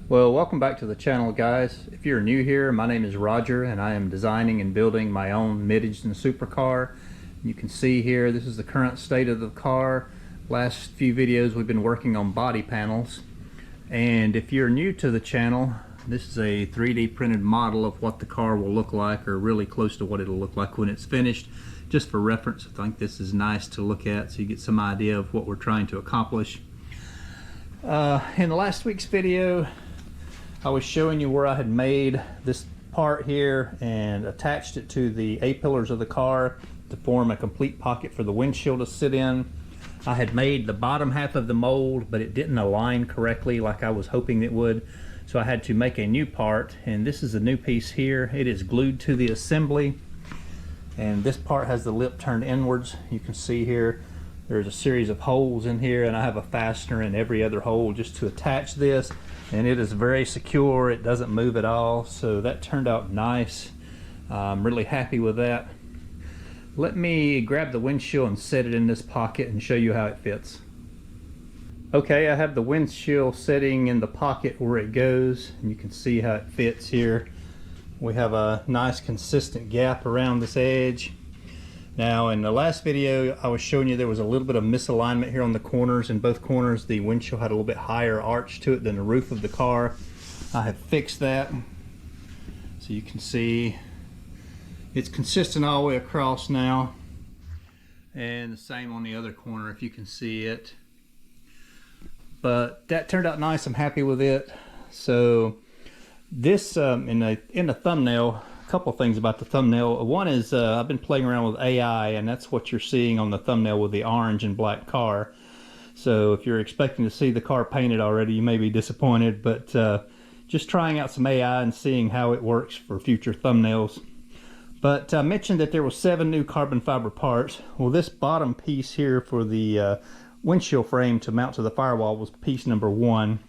Well, welcome back to the channel, guys. If you're new here, my name is Roger and I am designing and building my own mid-engine supercar. You can see here, this is the current state of the car. Last few videos we've been working on body panels. And if you're new to the channel, this is a 3D printed model of what the car will look like, or really close to what it'll look like when it's finished. Just for reference, I think this is nice to look at so you get some idea of what we're trying to accomplish. In the last week's video, I was showing you where I had made this part here and attached it to the A-pillars of the car to form a complete pocket for the windshield to sit in. I had made the bottom half of the mold, but it didn't align correctly like I was hoping it would. So I had to make a new part, and this is a new piece here. It is glued to the assembly, and this part has the lip turned inwards. You can see here there's a series of holes in here, and I have a fastener in every other hole just to attach this. And it is very secure, it doesn't move at all, so that turned out nice. I'm really happy with that. Let me grab the windshield and set it in this pocket and show you how it fits. Okay, I have the windshield sitting in the pocket where it goes, and you can see how it fits here. We have a nice consistent gap around this edge. Now, in the last video I was showing you there was a little bit of misalignment here on the corners. In both corners the windshield had a little bit higher arch to it than the roof of the car. I have fixed that, so you can see it's consistent all the way across now, and the same on the other corner if you can see it. But that turned out nice, I'm happy with it. So this in the thumbnail, a couple of things about the thumbnail. One is I've been playing around with AI, and that's what you're seeing on the thumbnail with the orange and black car. So if you're expecting to see the car painted already, you may be disappointed, but just trying out some AI and seeing how it works for future thumbnails. But I mentioned that there were 7 new carbon fiber parts. Well, this bottom piece here for the windshield frame to mount to the firewall was piece number 1.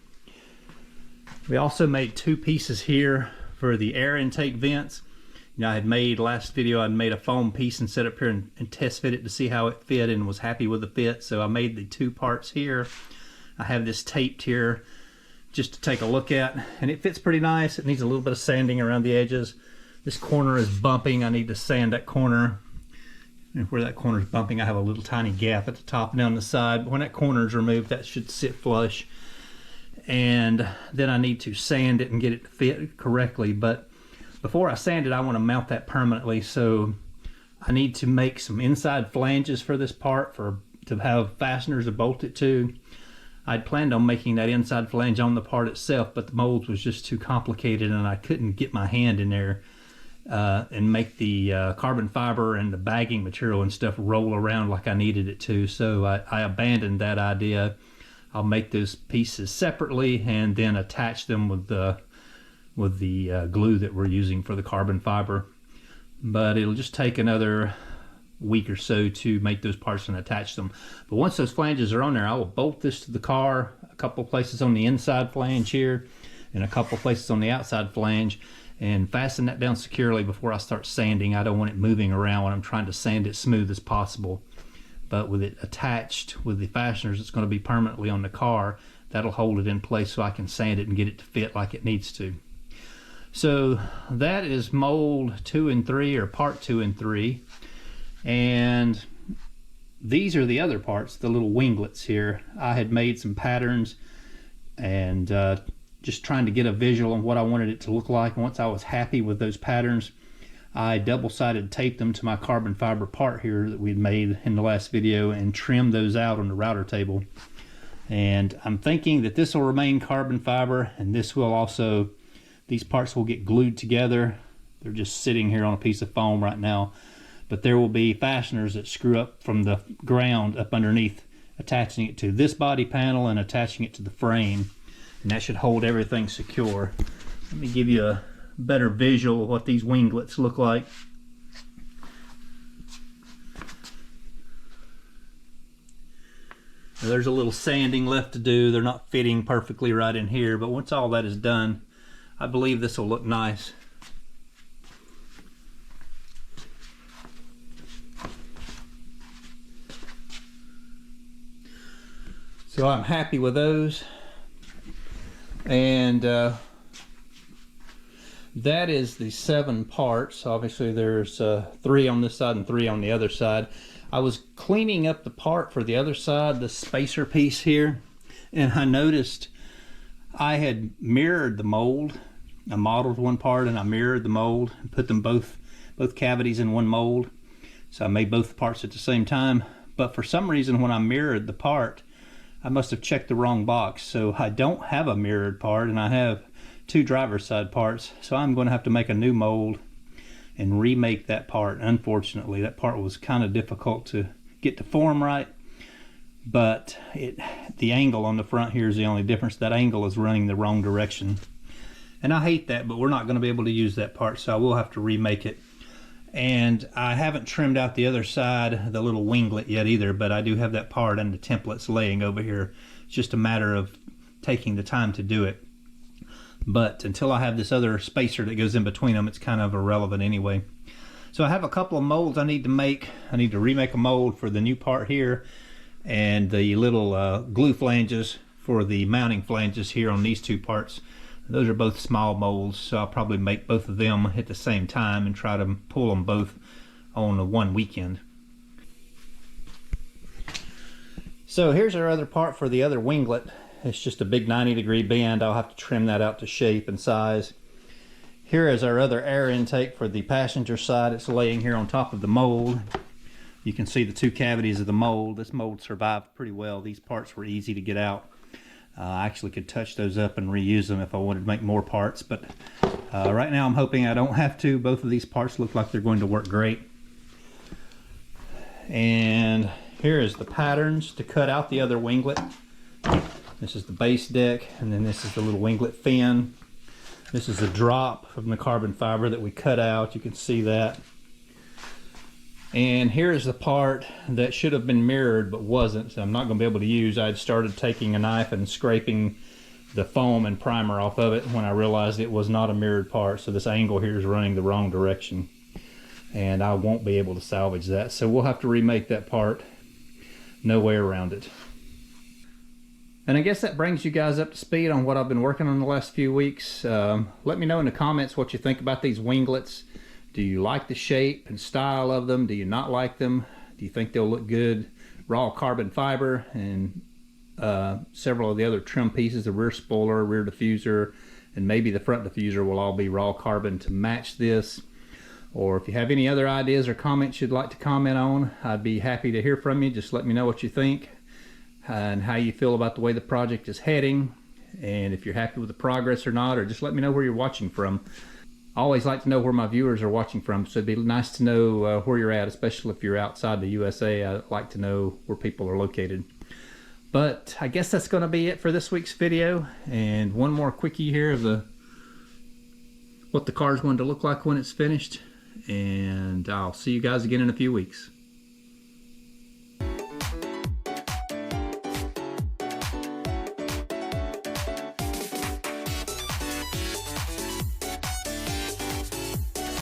We also made 2 pieces here for the air intake vents. You know, I had made last video, I made a foam piece and set up here and test fit it to see how it fit, and was happy with the fit. So I made the 2 parts here. I have this taped here just to take a look at, and it fits pretty nice. It needs a little bit of sanding around the edges. This corner is bumping. I need to sand that corner. And where that corner is bumping, I have a little tiny gap at the top and down the side. But when that corner is removed, that should sit flush. And then I need to sand it and get it to fit correctly. But before I sand it, I want to mount that permanently, so I need to make some inside flanges for this part to have fasteners to bolt it to. I'd planned on making that inside flange on the part itself, but the molds was just too complicated and I couldn't get my hand in there and make the carbon fiber and the bagging material and stuff roll around like I needed it to. So I abandoned that idea. I'll make those pieces separately and then attach them with the glue that we're using for the carbon fiber. But it'll just take another week or so to make those parts and attach them. But once those flanges are on there, I will bolt this to the car, a couple places on the inside flange here and a couple places on the outside flange, and fasten that down securely before I start sanding. I don't want it moving around when I'm trying to sand it smooth as possible. But with it attached with the fasteners, it's going to be permanently on the car. That'll hold it in place so I can sand it and get it to fit like it needs to. So that is mold 2 and 3, or part 2 and 3. And these are the other parts, the little winglets here. I had made some patterns and just trying to get a visual on what I wanted it to look like. And once I was happy with those patterns, I double-sided taped them to my carbon fiber part here that we'd made in the last video and trimmed those out on the router table. And I'm thinking that this will remain carbon fiber, and this will also, these parts will get glued together. They're just sitting here on a piece of foam right now, but there will be fasteners that screw up from the ground up underneath, attaching it to this body panel and attaching it to the frame, and that should hold everything secure. Let me give you a better visual of what these winglets look like. Now, there's a little sanding left to do. They're not fitting perfectly right in here, but once all that is done, I believe this will look nice. So I'm happy with those. And that is the 7 parts. Obviously there's 3 on this side and 3 on the other side. I was cleaning up the part for the other side, the spacer piece here, and I noticed I had mirrored the mold. I modeled one part and I mirrored the mold and put them both cavities in one mold. So I made both parts at the same time. But for some reason when I mirrored the part, I must have checked the wrong box. So I don't have a mirrored part, and I have 2 driver's side parts. So I'm going to have to make a new mold and remake that part. Unfortunately, that part was kind of difficult to get to form right. But the angle on the front here is the only difference. That angle is running the wrong direction. And I hate that, but we're not going to be able to use that part, so I will have to remake it. And I haven't trimmed out the other side, the little winglet yet either, but I do have that part and the templates laying over here. It's just a matter of taking the time to do it. But until I have this other spacer that goes in between them, it's kind of irrelevant anyway. So I have a couple of molds I need to make. I need to remake a mold for the new part here, and the little glue flanges for the mounting flanges here on these 2 parts. Those are both small molds, so I'll probably make both of them at the same time and try to pull them both on one weekend. So here's our other part for the other winglet. It's just a big 90-degree bend. I'll have to trim that out to shape and size. Here is our other air intake for the passenger side. It's laying here on top of the mold. You can see the 2 cavities of the mold. This mold survived pretty well. These parts were easy to get out. I actually could touch those up and reuse them if I wanted to make more parts, but right now I'm hoping I don't have to. Both of these parts look like they're going to work great. And here is the patterns to cut out the other winglet. This is the base deck, and then this is the little winglet fin. This is the drop from the carbon fiber that we cut out. You can see that. And here's the part that should have been mirrored but wasn't, so I'm not going to be able to use. I'd started taking a knife and scraping the foam and primer off of it when I realized it was not a mirrored part. So this angle here is running the wrong direction, and I won't be able to salvage that. So we'll have to remake that part. No way around it. And I guess that brings you guys up to speed on what I've been working on the last few weeks. Let me know in the comments what you think about these winglets. Do you like the shape and style of them? Do you not like them? Do you think they'll look good? Raw carbon fiber and several of the other trim pieces, the rear spoiler, rear diffuser, and maybe the front diffuser will all be raw carbon to match this. Or if you have any other ideas or comments you'd like to comment on, I'd be happy to hear from you. Just let me know what you think and how you feel about the way the project is heading, and if you're happy with the progress or not, or just let me know where you're watching from. I always like to know where my viewers are watching from, so it'd be nice to know where you're at, especially if you're outside the USA. I'd like to know where people are located. But I guess that's going to be it for this week's video. And one more quickie here of what the car's going to look like when it's finished. And I'll see you guys again in a few weeks.